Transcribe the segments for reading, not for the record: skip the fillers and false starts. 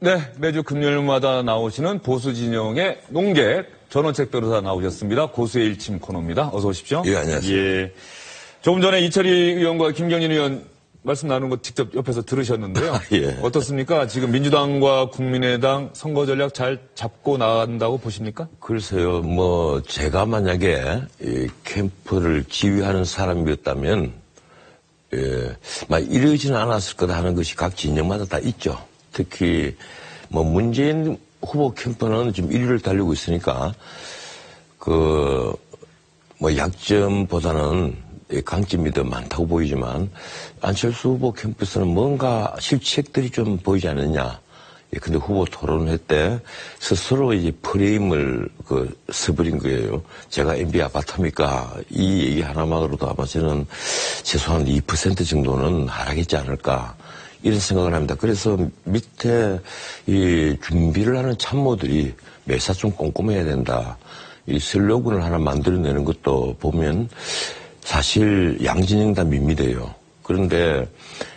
네, 매주 금요일마다 나오시는 보수 진영의 농객 전원책 변호사 나오셨습니다. 고수의 일침 코너입니다. 어서 오십시오. 예, 안녕하세요. 예. 조금 전에 이철희 의원과 김경진 의원 말씀 나누는 거 직접 옆에서 들으셨는데요. 예. 어떻습니까? 지금 민주당과 국민의당 선거 전략 잘 잡고 나간다고 보십니까? 글쎄요, 제가 만약에 이 캠프를 지휘하는 사람이었다면, 이러지는 않았을 거다 하는 것이 각 진영마다 다 있죠. 특히, 문재인 후보 캠프는 지금 1위를 달리고 있으니까, 약점보다는 강점이 더 많다고 보이지만, 안철수 후보 캠프에서는 뭔가 실책들이 좀 보이지 않느냐. 근데 후보 토론회 때 스스로 이제 프레임을 써버린 거예요. 제가 MB 아파트입니까? 이 얘기 하나만으로도 아마 저는 최소한 2% 정도는 하락했지 않을까. 이런 생각을 합니다. 그래서 밑에 이 준비를 하는 참모들이 매사 좀 꼼꼼해야 된다. 이 슬로건을 하나 만들어내는 것도 보면 사실 양진영 다 밋밋해요. 그런데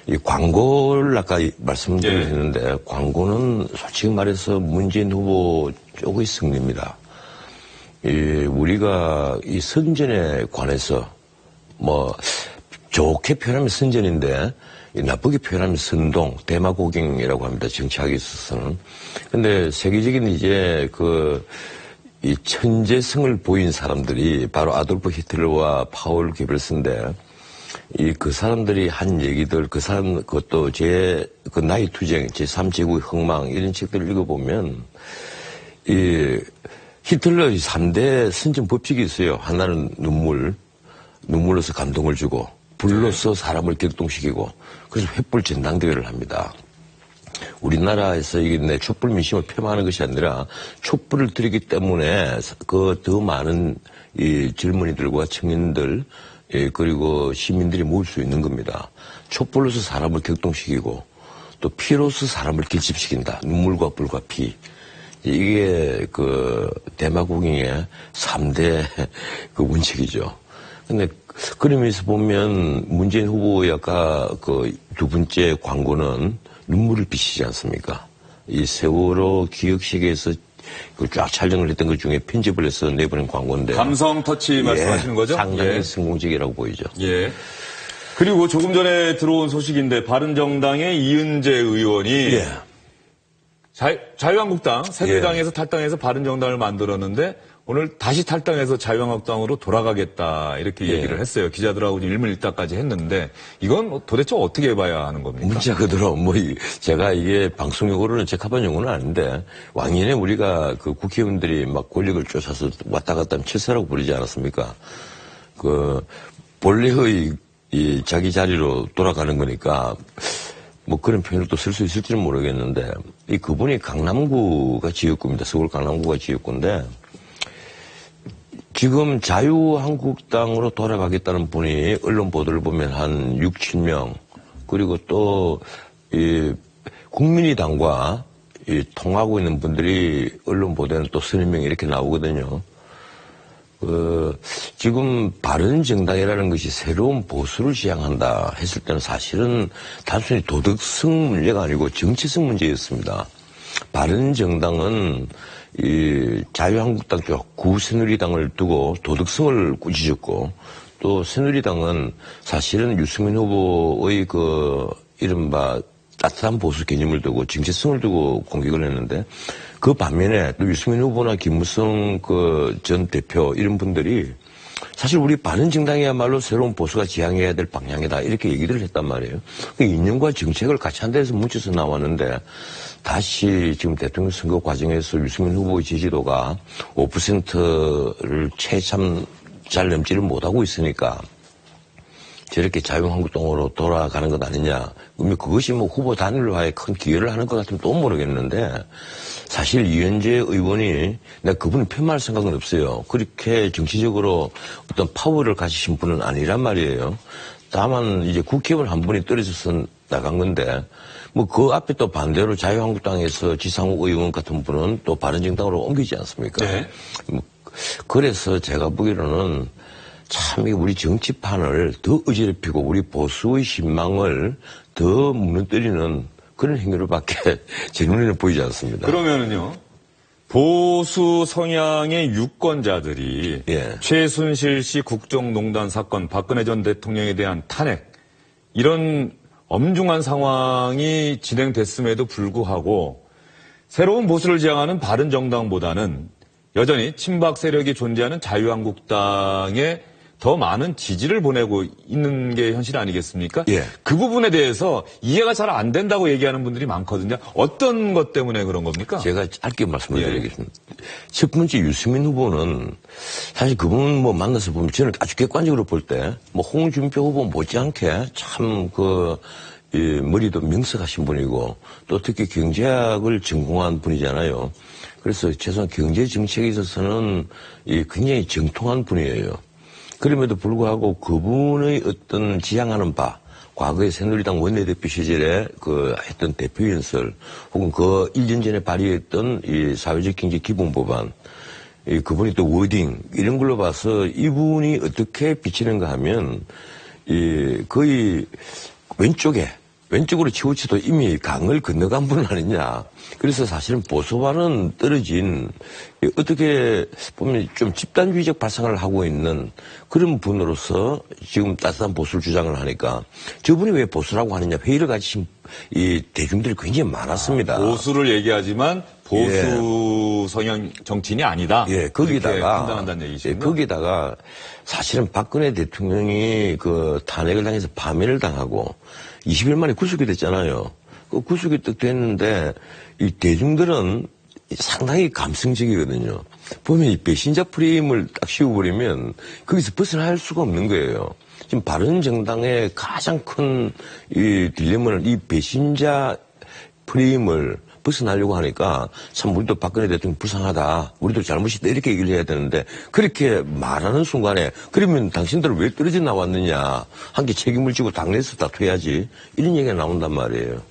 이 광고를 아까 말씀드렸는데 광고는 솔직히 말해서 문재인 후보 쪽의 승리입니다. 우리가 이 선전에 관해서 좋게 표현하면 선전인데 나쁘게 표현하면 선동, 데마고깅이라고 합니다. 정치학에 있어서는. 근데 세계적인 이제 이 천재성을 보인 사람들이 바로 아돌프 히틀러와 파울 게벨스인데 그 사람들이 한 얘기들, 그것도 나이 투쟁, 제3제국의 흥망, 이런 책들을 읽어보면, 히틀러의 3대 선전 법칙이 있어요. 하나는 눈물로서 감동을 주고, 불로서 사람을 격동시키고, 그래서 횃불 전당대회를 합니다. 우리나라에서 이게 촛불 민심을 폄하하는 것이 아니라, 촛불을 들이기 때문에, 더 많은 이 젊은이들과 청년들, 그리고 시민들이 모일 수 있는 겁니다. 촛불로서 사람을 격동시키고 또 피로서 사람을 결집시킨다. 눈물과 불과 피. 이게 데마고깅의 3대 원칙이죠. 근데 그러면서 보면 문재인 후보의 아까 두 번째 광고는 눈물을 비치지 않습니까? 이 세월호 기억식에서 쫙 촬영을 했던 것 중에 편집을 해서 내보낸 광고인데. 감성 터치 말씀하시는 거죠? 상당히 성공적이라고 보이죠. 예. 그리고 조금 전에 들어온 소식인데 바른정당의 이은재 의원이 자유한국당, 새누리당에서 탈당해서 바른정당을 만들었는데 오늘 다시 탈당해서 자유한국당으로 돌아가겠다 이렇게 얘기를 했어요. 기자들하고 일문일답까지 했는데 이건 도대체 어떻게 봐야 하는 겁니까? 문자 그대로 제가 이게 방송용어로는 적합한 용어는 아닌데 왕년에 우리가 국회의원들이 막 권력을 쫓아서 왔다 갔다 하면 철새라고 부르지 않았습니까? 본래의 자기 자리로 돌아가는 거니까 그런 표현을 또 쓸 수 있을지는 모르겠는데 그분이 강남구가 지역구입니다. 서울 강남구가 지역구인데 지금 자유한국당으로 돌아가겠다는 분이 언론 보도를 보면 한 6, 7명, 그리고 또, 국민의당과 통하고 있는 분들이 언론 보도에는 또 30명 이렇게 나오거든요. 지금 바른정당이라는 것이 새로운 보수를 지향한다 했을 때는 사실은 단순히 도덕성 문제가 아니고 정치성 문제였습니다. 바른정당은 자유한국당 쪽 구새누리당을 두고 도덕성을 꾸짖었고 또 새누리당은 사실은 유승민 후보의 이른바 따뜻한 보수 개념을 두고 정체성을 두고 공격을 했는데 그 반면에 또 유승민 후보나 김무성 전 대표 이런 분들이 사실 우리 바른정당이야말로 새로운 보수가 지향해야 될 방향이다 이렇게 얘기를 했단 말이에요. 이념과 정책을 같이 한 데서 뭉쳐서 나왔는데 다시 지금 대통령 선거 과정에서 유승민 후보의 지지도가 5%를 채참 잘 넘지를 못하고 있으니까 저렇게 자유한국당으로 돌아가는 것 아니냐. 그것이 후보 단일화에 큰 기여를 하는 것 같으면 또 모르겠는데 사실 이현재 의원이 내가 그분을 폄하할 생각은 없어요. 그렇게 정치적으로 어떤 파워를 가지신 분은 아니란 말이에요. 다만 이제 국회의원 한 분이 떨어져서 나간 건데 그 앞에 또 반대로 자유한국당에서 지상욱 의원 같은 분은 또 바른정당으로 옮기지 않습니까? 네. 그래서 제가 보기로는 참 우리 정치판을 더 어지럽히고 우리 보수의 신망을 더 무너뜨리는 그런 행위로밖에 제 눈에는 보이지 않습니다. 그러면은요. 보수 성향의 유권자들이 예. 최순실 씨 국정농단 사건, 박근혜 전 대통령에 대한 탄핵, 이런 엄중한 상황이 진행됐음에도 불구하고 새로운 보수를 지향하는 바른정당보다는 여전히 친박 세력이 존재하는 자유한국당에 더 많은 지지를 보내고 있는 게 현실 아니겠습니까? 예. 그 부분에 대해서 이해가 잘 안 된다고 얘기하는 분들이 많거든요. 어떤 것 때문에 그런 겁니까? 제가 짧게 말씀을 드리겠습니다. 첫 번째 유승민 후보는 사실 그분 뭐 만나서 보면 저는 아주 객관적으로 볼 때 뭐 홍준표 후보 못지않게 참 머리도 명석하신 분이고 또 특히 경제학을 전공한 분이잖아요. 그래서 최소한 경제 정책에 있어서는 굉장히 정통한 분이에요. 그럼에도 불구하고 그분의 어떤 지향하는 바, 과거에 새누리당 원내대표 시절에 했던 대표연설, 혹은 1년 전에 발의했던 이 사회적 경제 기본법안, 그분이 또 워딩, 이런 걸로 봐서 이분이 어떻게 비치는가 하면, 거의 왼쪽으로 치우쳐도 이미 강을 건너간 분 아니냐. 그래서 사실은 보수와는 떨어진, 어떻게 보면 좀 집단주의적 발상을 하고 있는 그런 분으로서 지금 따뜻한 보수를 주장을 하니까 저분이 왜 보수라고 하느냐 회의를 가지신 이 대중들이 굉장히 많았습니다. 보수를 얘기하지만 보수 성향 정치인이 아니다. 예, 거기다가 판단한다는 얘기시군요. 거기다가 사실은 박근혜 대통령이 탄핵을 당해서 파면을 당하고 20일 만에 구속이 됐잖아요. 구속이 딱 됐는데 이 대중들은 상당히 감성적이거든요. 보면 이 배신자 프레임을 딱 씌워버리면 거기서 벗어날 수가 없는 거예요. 지금 바른정당의 가장 큰 이 딜레마는 이 배신자 프레임을 벗어나려고 하니까 참 우리도 박근혜 대통령 불쌍하다. 우리도 잘못이다. 이렇게 얘기를 해야 되는데 그렇게 말하는 순간에 그러면 당신들은 왜 떨어져 나왔느냐. 함께 책임을 지고 당내에서 다투어야지. 이런 얘기가 나온단 말이에요.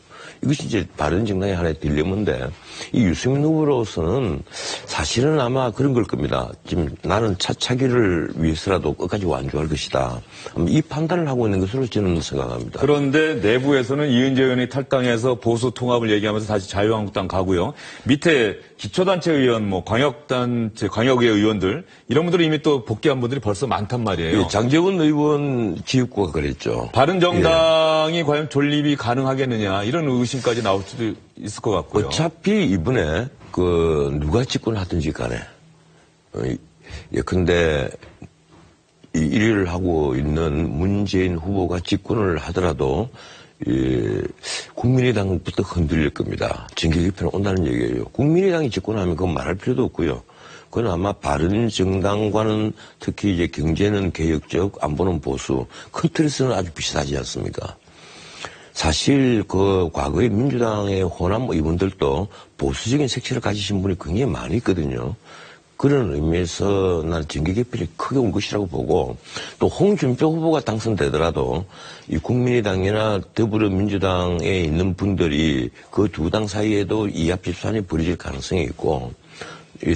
이것이 이제 바른정당의 하나의 딜레마인데 이 유승민 후보로서는 사실은 아마 그런 걸 겁니다. 지금 나는 차차기를 위해서라도 끝까지 완주할 것이다. 이 판단을 하고 있는 것으로 저는 생각합니다. 그런데 내부에서는 이은재 의원이 탈당해서 보수 통합을 얘기하면서 다시 자유한국당 가고요. 밑에 기초단체 의원, 광역단체, 광역의 의원들 이런 분들이 이미 또 복귀한 분들이 벌써 많단 말이에요. 예, 장제원 의원 지역구가 그랬죠. 바른정당이 과연 존립이 가능하겠느냐 이런 의심까지 나올 수도 있을 것 같고요. 어차피 이번에 누가 집권하든지 간에 예컨대 이 1위를 하고 있는 문재인 후보가 집권을 하더라도 국민의당부터 흔들릴 겁니다. 정계 개편은 온다는 얘기예요. 국민의당이 집권하면 그건 말할 필요도 없고요. 그건 아마 바른정당과는 특히 이제 경제는 개혁적, 안보는 보수, 큰 틀에서는 아주 비슷하지 않습니까? 사실 과거에 민주당의 호남 의원들도 보수적인 색채를 가지신 분이 굉장히 많이 있거든요. 그런 의미에서 나는 정계 개편이 크게 온 것이라고 보고 또 홍준표 후보가 당선되더라도 이 국민의당이나 더불어민주당에 있는 분들이 그 두 당 사이에도 이합집산이 벌어질 가능성이 있고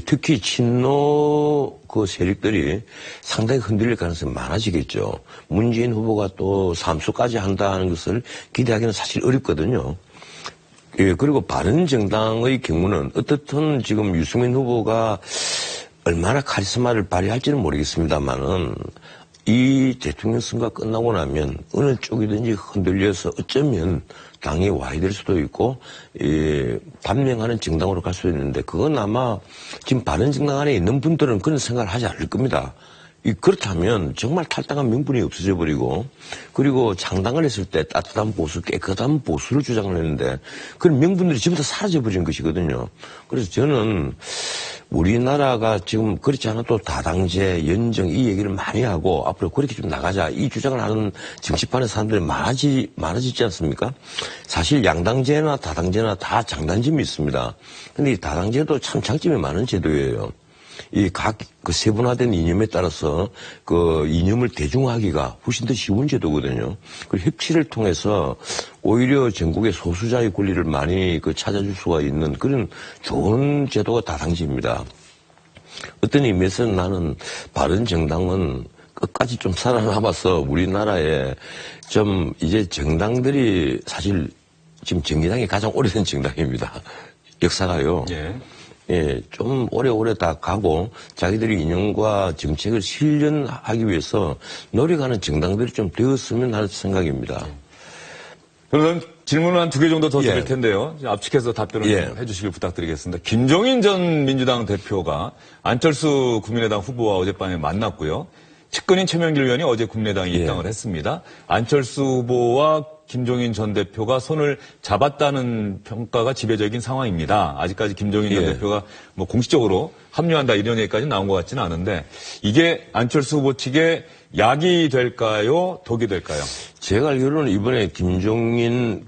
특히 친노 세력들이 상당히 흔들릴 가능성이 많아지겠죠. 문재인 후보가 또 삼수까지 한다는 것을 기대하기는 사실 어렵거든요. 예, 그리고 바른정당의 경우는 어떻든 지금 유승민 후보가 얼마나 카리스마를 발휘할지는 모르겠습니다만은 이 대통령 선거가 끝나고 나면 어느 쪽이든지 흔들려서 어쩌면 당이 와야 될 수도 있고 반명하는 정당으로 갈 수도 있는데 그건 아마 지금 바른정당 안에 있는 분들은 그런 생각을 하지 않을 겁니다. 그렇다면 정말 탈당한 명분이 없어져 버리고 그리고 창당을 했을 때 따뜻한 보수, 깨끗한 보수를 주장을 했는데 그런 명분들이 전부 다 사라져 버린 것이거든요. 그래서 저는 우리나라가 지금 그렇지 않아도 다당제, 연정 이 얘기를 많이 하고 앞으로 그렇게 좀 나가자 이 주장을 하는 정치판의 사람들이 많아지지 않습니까? 사실 양당제나 다당제나 다 장단점이 있습니다. 근데 이 다당제도 참 장점이 많은 제도예요. 이 각 세분화된 이념에 따라서 이념을 대중화하기가 훨씬 더 쉬운 제도거든요. 그리고 협치를 통해서 오히려 전국의 소수자의 권리를 많이 찾아줄 수가 있는 그런 좋은 제도가 다당제입니다. 어떤 의미에서는 나는 바른정당은 끝까지 좀 살아남아서 우리나라에 좀 이제 정당들이 사실 지금 정의당이 가장 오래된 정당입니다. 역사가요. 예. 예, 좀 오래오래 다 가고 자기들이 이념과 정책을 실현하기 위해서 노력하는 정당들이 좀 되었으면 하는 생각입니다. 그럼 질문을 한 2개 정도 더 드릴 예. 텐데요. 압축해서 답변을 예. 좀 해주시길 부탁드리겠습니다. 김종인 전 민주당 대표가 안철수 국민의당 후보와 어젯밤에 만났고요. 측근인 최명길 의원이 어제 국민의당에 예. 입당을 했습니다. 안철수 후보와 김종인 전 대표가 손을 잡았다는 평가가 지배적인 상황입니다. 아직까지 김종인 전 예. 대표가 뭐 공식적으로 합류한다 이런 얘기까지 나온 것 같지는 않은데 이게 안철수 후보 측에 약이 될까요? 독이 될까요? 제가 알기로는 이번에 김종인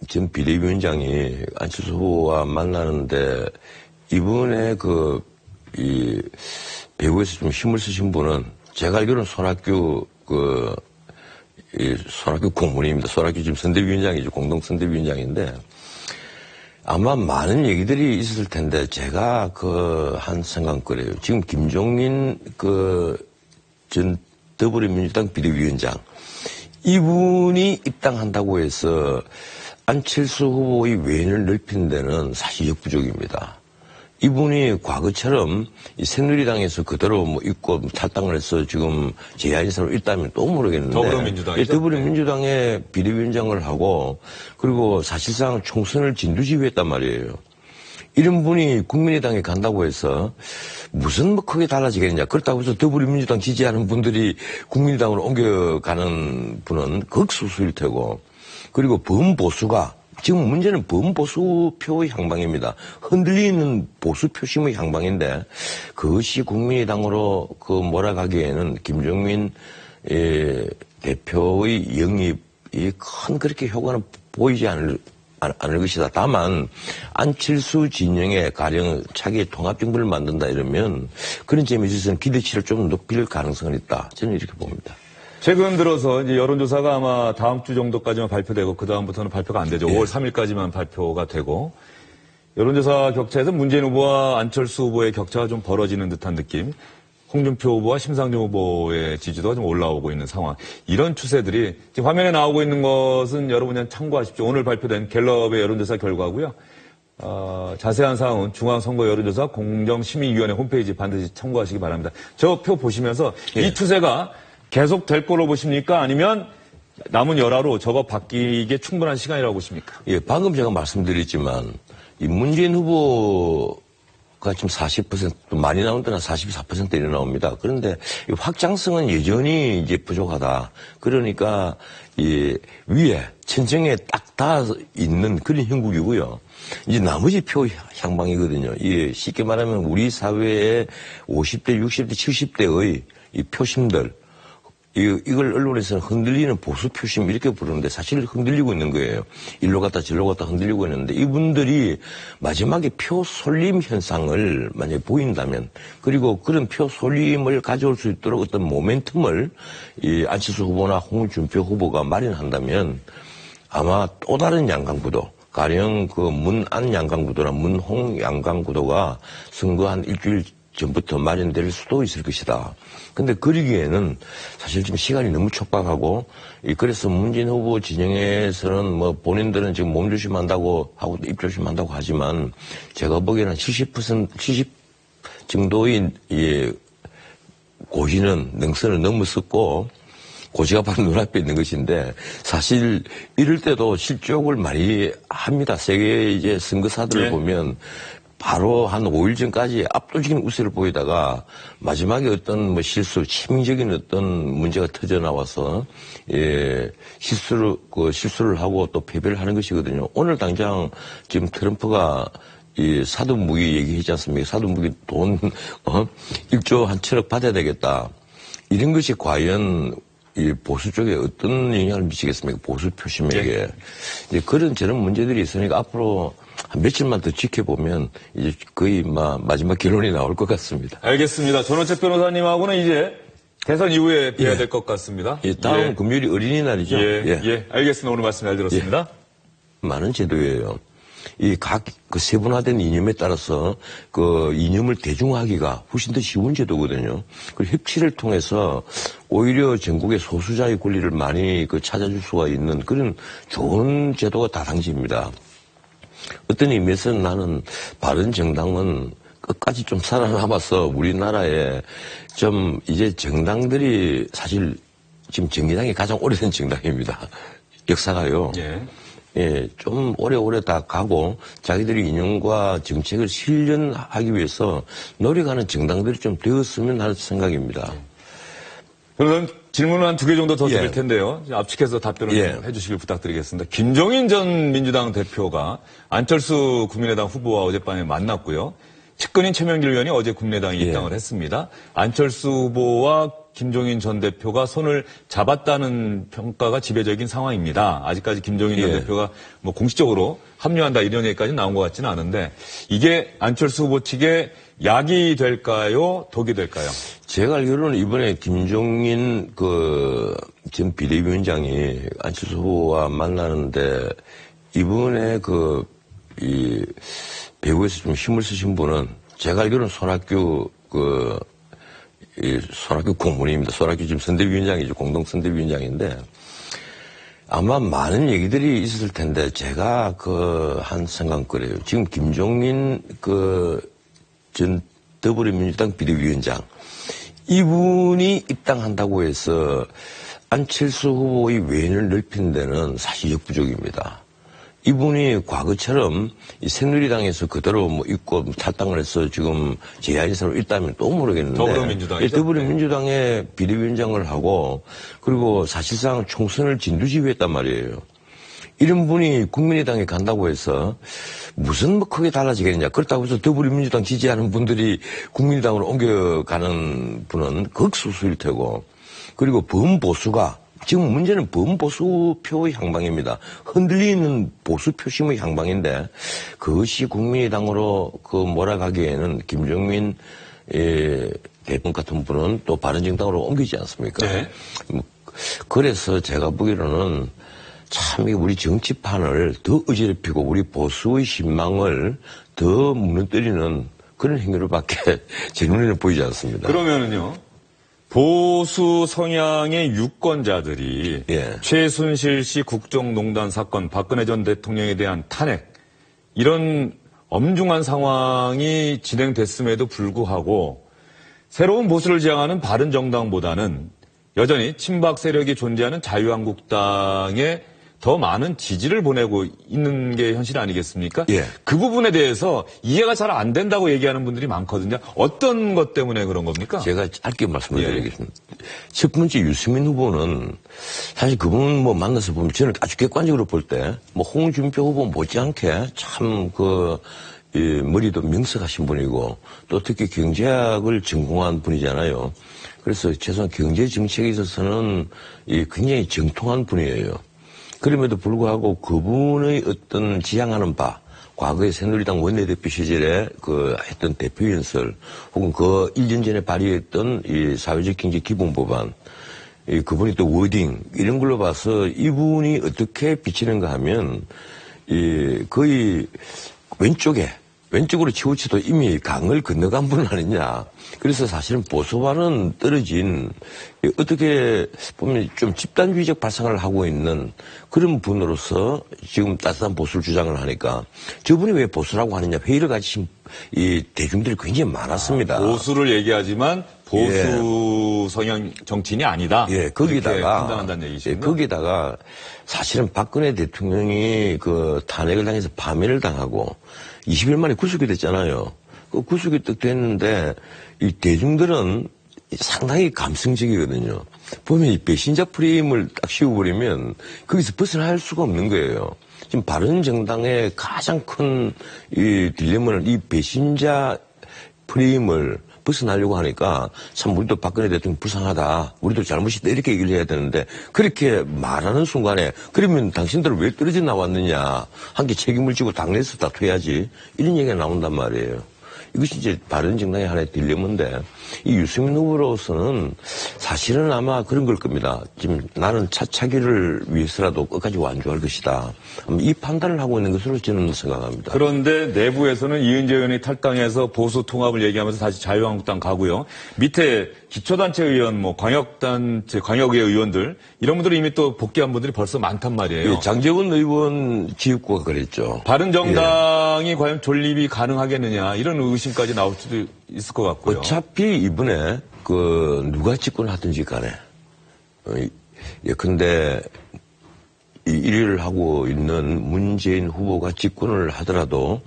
전 비대위원장이 안철수 후보와 만나는데 이번에 배후에서 좀 힘을 쓰신 분은 제가 알기로는 손학규 공무원입니다. 손학규 지금 선대위원장이죠. 공동선대위원장인데 아마 많은 얘기들이 있었을 텐데 제가 한 생각 그래요. 지금 김종인 전 더불어민주당 비대위원장 이분이 입당한다고 해서 안철수 후보의 외연을 넓히는 데는 사실 역부족입니다. 이분이 과거처럼 이 새누리당에서 그대로 있고 탈당을 해서 지금 제2야인사로 있다면 또 모르겠는데 더불어민주당이죠? 더불어민주당의 비대위원장을 하고 그리고 사실상 총선을 진두지휘했단 말이에요. 이런 분이 국민의당에 간다고 해서 무슨 크게 달라지겠냐. 그렇다고 해서 더불어민주당 지지하는 분들이 국민의당으로 옮겨가는 분은 극소수일 테고 그리고 범보수가 지금 문제는 범보수표의 향방입니다. 흔들리는 보수 표심의 향방인데 그것이 국민의당으로 몰아가기에는 김종민 대표의 영입이 큰 그렇게 효과는 보이지 않을 것이다. 다만 안철수 진영에 가령 차기 통합정부를 만든다 이러면 그런 점에 있어서는 기대치를 좀 높일 가능성은 있다. 저는 이렇게 봅니다. 최근 들어서 이제 여론조사가 아마 다음 주 정도까지만 발표되고 그 다음부터는 발표가 안 되죠. 예. 5월 3일까지만 발표가 되고 여론조사 격차에서 문재인 후보와 안철수 후보의 격차가 좀 벌어지는 듯한 느낌. 홍준표 후보와 심상정 후보의 지지도가 좀 올라오고 있는 상황. 이런 추세들이 지금 화면에 나오고 있는 것은 여러분 참고하십시오. 오늘 발표된 갤럽의 여론조사 결과고요. 자세한 사항은 중앙선거 여론조사 공정심의위원회 홈페이지 반드시 참고하시기 바랍니다. 저 표 보시면서 예. 이 추세가 계속 될 거로 보십니까? 아니면 남은 열화로 저거 바뀌기에 충분한 시간이라고 보십니까? 예, 방금 제가 말씀드렸지만 이 문재인 후보가 지금 40% 많이 나온 데는 44% 이래 나옵니다. 그런데 이 확장성은 여전히 이제 부족하다. 그러니까 이 위에 천정에 딱 닿아 있는 그런 형국이고요. 이제 나머지 표 향방이거든요. 이 쉽게 말하면 우리 사회의 50대, 60대, 70대의 이 표심들 이걸 언론에서는 흔들리는 보수 표심 이렇게 부르는데 사실 흔들리고 있는 거예요. 일로 갔다 저로 갔다 흔들리고 있는데 이분들이 마지막에 표 쏠림 현상을 만약에 보인다면 그리고 그런 표 쏠림을 가져올 수 있도록 어떤 모멘텀을 이 안철수 후보나 홍준표 후보가 마련한다면 아마 또 다른 양강구도 가령 문안 양강구도나 문홍 양강구도가 선거 한 일주일 전부터 마련될 수도 있을 것이다. 근데 그러기에는 사실 지금 시간이 너무 촉박하고, 그래서 문재인 후보 진영에서는 본인들은 지금 몸조심한다고 하고 입조심한다고 하지만 제가 보기에는 70% 정도의 고지는 능선을 넘었었고, 고지가 바로 눈앞에 있는 것인데 사실 이럴 때도 실족을 많이 합니다. 세계 이제 선거사들을 네. 보면 바로 한 5일 전까지 압도적인 우세를 보이다가 마지막에 어떤 치명적인 어떤 문제가 터져 나와서 실수를 하고 또 패배를 하는 것이거든요. 오늘 당장 지금 트럼프가 이 사드무기 얘기하지 않습니까? 사드무기 돈 1조 한 7억 받아야 되겠다. 이런 것이 과연 이 보수 쪽에 어떤 영향을 미치겠습니까? 보수 표심에게. 이제 그런 저런 문제들이 있으니까 앞으로 한 며칠만 더 지켜보면 이제 거의 마지막 결론이 나올 것 같습니다. 알겠습니다. 전원책 변호사님하고는 이제 대선 이후에 뵈야 될 것 같습니다. 다음 금요일이 어린이날이죠. 알겠습니다. 오늘 말씀 잘 들었습니다. 많은 제도예요. 이 각 그 세분화된 이념에 따라서 그 이념을 대중화하기가 훨씬 더 쉬운 제도거든요. 그 협치를 통해서 오히려 전국의 소수자의 권리를 많이 그 찾아줄 수가 있는 그런 좋은 제도가 다당제입니다. 어떤 의미에서 나는 바른정당은 끝까지 좀 살아남아서 우리나라에 좀 이제 정당들이 사실 지금 정의당이 가장 오래된 정당입니다. 역사가요. 예. 예, 좀 오래오래 다 가고 자기들이 이념과 정책을 실현하기 위해서 노력하는 정당들이 좀 되었으면 하는 생각입니다. 그럼 질문을 한 2개 정도 더 드릴 예. 텐데요. 압축해서 답변을 예. 좀 해주시길 부탁드리겠습니다. 김종인 전 민주당 대표가 안철수 국민의당 후보와 어젯밤에 만났고요. 측근인 최명길 의원이 어제 국민의당에 예. 입당을 했습니다. 안철수 후보와 김종인 전 대표가 손을 잡았다는 평가가 지배적인 상황입니다. 아직까지 김종인 전 예. 대표가 뭐 공식적으로 합류한다 이런 얘기까지 나온 것 같지는 않은데 이게 안철수 후보 측에 약이 될까요? 독이 될까요? 제가 알기로는 이번에 김종인 전 비대위원장이 안철수 후보와 만나는데 이번에 이 배우에서 좀 힘을 쓰신 분은 제가 알기로는 손학규 고문입니다. 손학규 지금 선대위원장이죠. 공동선대위원장인데 아마 많은 얘기들이 있었을 텐데 제가 한 생각 그래요. 지금 김종인 전 더불어민주당 비대위원장 이분이 입당한다고 해서 안철수 후보의 외연을 넓히는 데는 사실 역부족입니다. 이분이 과거처럼 이 새누리당에서 그대로 뭐 있고 탈당을 해서 지금 제2인사로 있다면 또 모르겠는데 더불어민주당이죠? 더불어민주당의 비대위원장을 하고 그리고 사실상 총선을 진두지휘했단 말이에요. 이런 분이 국민의당에 간다고 해서 무슨 뭐 크게 달라지겠느냐. 그렇다고 해서 더불어민주당 지지하는 분들이 국민의당으로 옮겨가는 분은 극소수일 테고 그리고 범보수가 지금 문제는 범보수표의 향방입니다. 흔들리는 보수 표심의 향방인데 그것이 국민의당으로 몰아가기에는 김종민 대표 같은 분은 또 바른정당으로 옮기지 않습니까? 네. 그래서 제가 보기로는 참 우리 정치판을 더 어지럽히고 우리 보수의 신망을 더 무너뜨리는 그런 행위로밖에 제 눈에는 보이지 않습니다. 그러면은요. 보수 성향의 유권자들이 예. 최순실 씨 국정농단 사건, 박근혜 전 대통령에 대한 탄핵 이런 엄중한 상황이 진행됐음에도 불구하고 새로운 보수를 지향하는 바른정당보다는 여전히 친박 세력이 존재하는 자유한국당에 더 많은 지지를 보내고 있는 게 현실 아니겠습니까? 예. 그 부분에 대해서 이해가 잘 안 된다고 얘기하는 분들이 많거든요. 어떤 것 때문에 그런 겁니까? 제가 짧게 말씀을 드리겠습니다. 첫 번째 유승민 후보는 사실 그분 만나서 보면 저는 아주 객관적으로 볼 때 홍준표 후보 못지않게 참 머리도 명석하신 분이고 또 특히 경제학을 전공한 분이잖아요. 그래서 최소한 경제 정책에 있어서는 굉장히 정통한 분이에요. 그럼에도 불구하고 그분의 어떤 지향하는 바, 과거에 새누리당 원내대표 시절에 했던 대표 연설, 혹은 1년 전에 발의했던 이 사회적 경제 기본법안, 그분이 또 워딩, 이런 걸로 봐서 이분이 어떻게 비치는가 하면, 거의 왼쪽으로 치우쳐도 이미 강을 건너간 분 아니냐. 그래서 사실은 보수와는 떨어진 어떻게 보면 좀 집단주의적 발상을 하고 있는 그런 분으로서 지금 따뜻한 보수를 주장을 하니까 저분이 왜 보수라고 하느냐 회의를 가지신 이 대중들이 굉장히 많았습니다. 보수를 얘기하지만 보수 성향 정치인이 아니다. 예, 거기다가 판단한다는 얘기시군요. 거기다가 사실은 박근혜 대통령이 탄핵을 당해서 파면을 당하고 20일 만에 구속이 됐잖아요. 구속이 딱 됐는데 이 대중들은 상당히 감성적이거든요. 보면 이 배신자 프레임을 딱 씌워버리면 거기서 벗어날 수가 없는 거예요. 지금 바른정당의 가장 큰 이 딜레마는 이 배신자 프레임을 벗어나려고 하니까 참 우리도 박근혜 대통령 불쌍하다. 우리도 잘못이다. 이렇게 얘기를 해야 되는데 그렇게 말하는 순간에 그러면 당신들은 왜 떨어져 나왔느냐. 함께 책임을 지고 당내에서 다투어야지. 이런 얘기가 나온단 말이에요. 이것이 이제 바른정당의 하나의 딜레마인데 이 유승민 후보로서는 사실은 아마 그런 걸 겁니다. 지금 나는 차차기를 위해서라도 끝까지 완주할 것이다. 이 판단을 하고 있는 것으로 저는 생각합니다. 그런데 내부에서는 이은재 의원이 탈당해서 보수 통합을 얘기하면서 다시 자유한국당 가고요. 밑에 기초단체 의원, 뭐 광역단체, 광역의회 의원들 이런 분들이 이미 또 복귀한 분들이 벌써 많단 말이에요. 예, 장제원 의원 지역구가 그랬죠. 바른정당이 과연 존립이 가능하겠느냐 이런 의심까지 나올 수도 있을 것 같고요. 어차피 이번에 누가 집권하든지 간에 예컨대 이 1위를 하고 있는 문재인 후보가 집권을 하더라도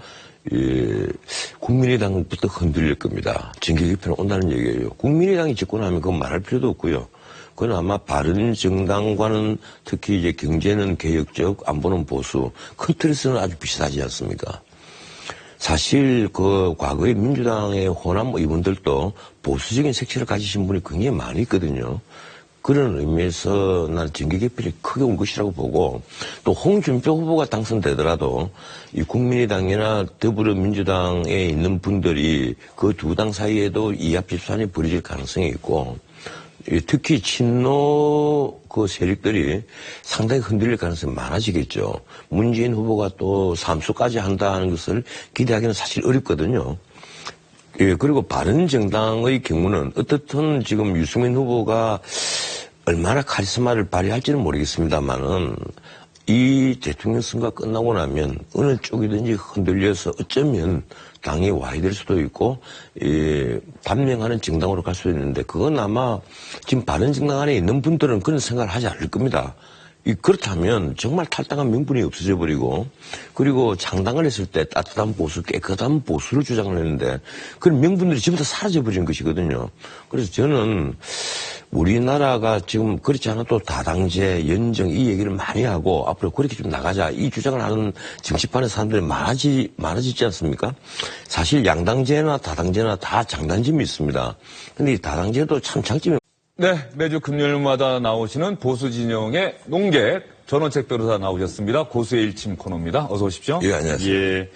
국민의당부터 흔들릴 겁니다. 정계 개편은 온다는 얘기예요. 국민의당이 집권하면 그건 말할 필요도 없고요. 그건 아마 바른정당과는 특히 이제 경제는 개혁적, 안보는 보수, 큰 틀에서는 아주 비슷하지 않습니까? 사실 과거에 민주당의 호남 의원들도 보수적인 색채를 가지신 분이 굉장히 많이 있거든요. 그런 의미에서 난 정계 개편이 크게 온 것이라고 보고 또 홍준표 후보가 당선되더라도 이 국민의당이나 더불어민주당에 있는 분들이 그 두 당 사이에도 이합 집산이 벌어질 가능성이 있고 특히 친노 세력들이 상당히 흔들릴 가능성이 많아지겠죠. 문재인 후보가 또 삼수까지 한다는 것을 기대하기는 사실 어렵거든요. 예, 그리고 바른정당의 경우는 어떻든 지금 유승민 후보가 얼마나 카리스마를 발휘할지는 모르겠습니다만은 이 대통령 선거가 끝나고 나면 어느 쪽이든지 흔들려서 어쩌면 당이 와야 될 수도 있고 반명하는 정당으로 갈 수도 있는데 그건 아마 지금 바른정당 안에 있는 분들은 그런 생각을 하지 않을 겁니다. 그렇다면 정말 탈당한 명분이 없어져 버리고 그리고 창당을 했을 때 따뜻한 보수, 깨끗한 보수를 주장을 했는데 그런 명분들이 전부 다 사라져 버린 것이거든요. 그래서 저는 우리나라가 지금 그렇지 않아도 다당제, 연정 이 얘기를 많이 하고 앞으로 그렇게 좀 나가자 이 주장을 하는 정치판의 사람들이 많아지지 않습니까? 사실 양당제나 다당제나 다 장단점이 있습니다. 근데 이 다당제도 참 장점이 네, 매주 금요일마다 나오시는 보수 진영의 농객 전원책 변호사 나오셨습니다. 고수의 일침 코너입니다. 어서 오십시오. 예, 안녕하세요. 예.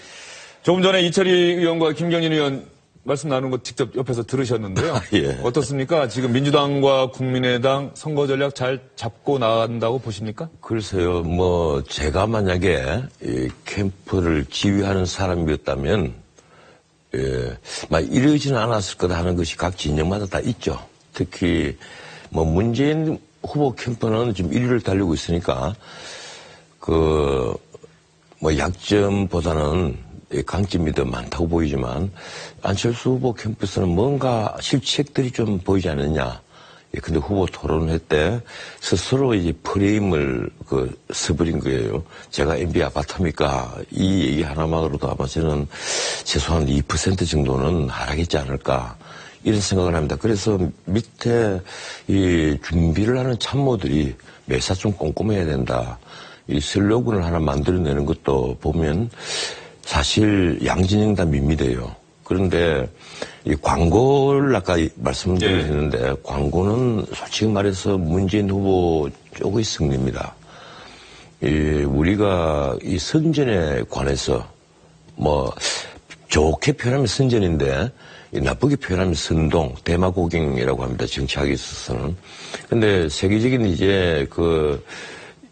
조금 전에 이철희 의원과 김경진 의원 말씀 나눈 거 직접 옆에서 들으셨는데요. 예. 어떻습니까? 지금 민주당과 국민의당 선거 전략 잘 잡고 나간다고 보십니까? 글쎄요, 제가 만약에 이 캠프를 지휘하는 사람이었다면, 이러지는 않았을 거다 하는 것이 각 진영마다 다 있죠. 특히, 문재인 후보 캠프는 지금 1위를 달리고 있으니까, 약점보다는 강점이 더 많다고 보이지만, 안철수 후보 캠프에서는 뭔가 실책들이 좀 보이지 않느냐. 근데 후보 토론회 때 스스로 이제 프레임을 써버린 거예요. 제가 MB 아파트입니까? 이 얘기 하나만으로도 아마 저는 최소한 2% 정도는 하락했지 않을까. 이런 생각을 합니다. 그래서 밑에 이 준비를 하는 참모들이 매사 좀 꼼꼼해야 된다. 이 슬로건을 하나 만들어내는 것도 보면 사실 양진영 다 밋밋해요. 그런데 이 광고를 아까 말씀드렸는데 광고는 솔직히 말해서 문재인 후보 쪽의 승리입니다. 우리가 이 선전에 관해서 좋게 표현하면 선전인데 나쁘게 표현하면 선동, 데마고깅이라고 합니다. 정치학에 있어서는. 근데 세계적인 이제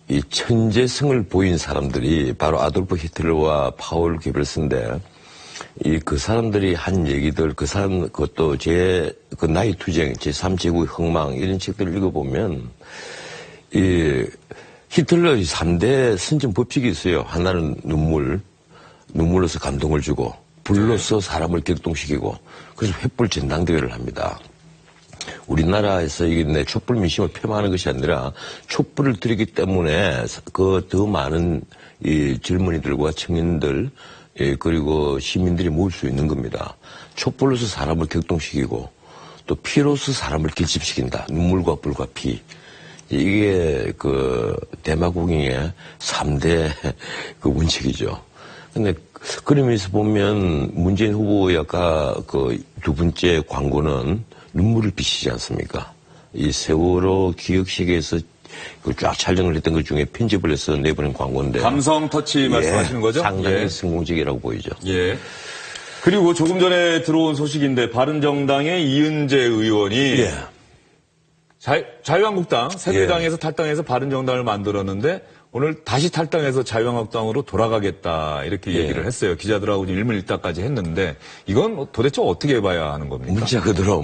이 천재성을 보인 사람들이 바로 아돌프 히틀러와 파울 게벨스인데 그 사람들이 한 얘기들, 그것도 나이 투쟁, 제3제국의 흥망, 이런 책들을 읽어보면, 히틀러의 3대 선전 법칙이 있어요. 하나는 눈물로서 감동을 주고, 불로서 사람을 격동시키고, 그래서 횃불 전당대회를 합니다. 우리나라에서 이게 내 촛불 민심을 폄하하는 것이 아니라, 촛불을 들이기 때문에 더 많은 이 젊은이들과 청년들, 그리고 시민들이 모일 수 있는 겁니다. 촛불로서 사람을 격동시키고 또 피로서 사람을 결집시킨다. 눈물과 불과 피. 이게 데마고깅의 3대 원칙이죠. 근데 그러면서 보면 문재인 후보의 아까 두 번째 광고는 눈물을 비치지 않습니까? 이 세월호 기억식에서 쫙 촬영을 했던 것 중에 편집을 해서 내보낸 광고인데. 감성 터치 말씀하시는 거죠? 상당히 성공적이라고 보이죠. 예. 그리고 조금 전에 들어온 소식인데 바른정당의 이은재 의원이 예. 자유한국당, 새누리당에서 탈당해서 바른정당을 만들었는데 오늘 다시 탈당해서 자유한국당으로 돌아가겠다 이렇게 얘기를 했어요. 기자들하고 일문일답까지 했는데 이건 도대체 어떻게 봐야 하는 겁니까? 문자 그대로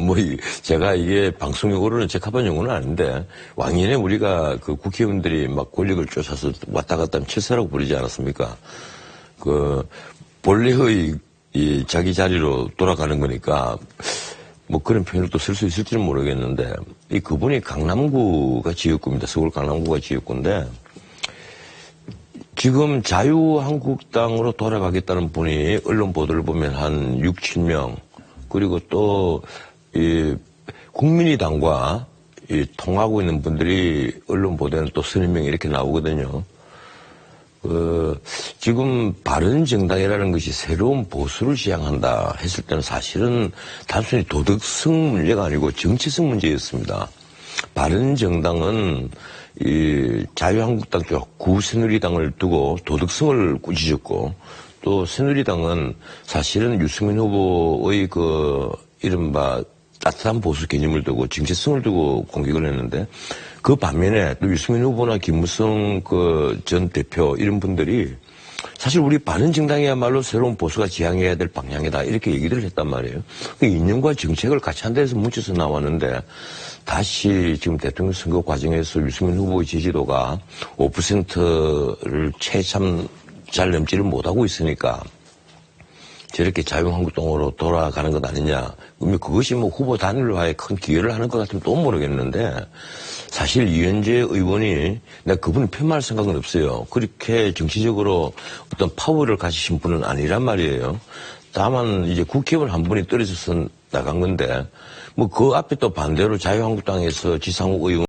제가 이게 방송용어로는 적합한 용어는 아닌데 왕년에 우리가 그 국회의원들이 막 권력을 쫓아서 왔다 갔다 하면 칠사라고 부르지 않았습니까? 그 본래의 이 자기 자리로 돌아가는 거니까 뭐 그런 표현을 또 쓸 수 있을지는 모르겠는데 그분이 강남구가 지역구입니다. 서울 강남구가 지역구인데 지금 자유한국당으로 돌아가겠다는 분이 언론 보도를 보면 한 6, 7명 그리고 또 이 국민의당과 통하고 있는 분들이 언론 보도에는 또 30명 이렇게 나오거든요. 지금 바른정당이라는 것이 새로운 보수를 지향한다 했을 때는 사실은 단순히 도덕성 문제가 아니고 정치성 문제였습니다. 바른정당은 이 자유한국당 쪽 구새누리당을 두고 도덕성을 꾸짖었고 또 새누리당은 사실은 유승민 후보의 그 이른바 따뜻한 보수 개념을 두고 정체성을 두고 공격을 했는데 그 반면에 또 유승민 후보나 김무성 그 전 대표 이런 분들이 사실 우리 바른정당이야말로 새로운 보수가 지향해야 될 방향이다 이렇게 얘기를 했단 말이에요. 그 이념과 정책을 같이 한 데서 뭉쳐서 나왔는데 다시 지금 대통령 선거 과정에서 유승민 후보의 지지도가 5%를 채 참 잘 넘지를 못하고 있으니까 저렇게 자유한국당으로 돌아가는 것 아니냐. 그것이 뭐 후보 단일화에 큰 기여를 하는 것 같으면 또 모르겠는데 사실 이현재 의원이 내가 그분을 폄하할 생각은 없어요. 그렇게 정치적으로 어떤 파워를 가지신 분은 아니란 말이에요. 다만 이제 국회의원 한 분이 떨어져서 나간 건데 뭐 그 앞에 또 반대로 자유한국당에서 지상욱 의원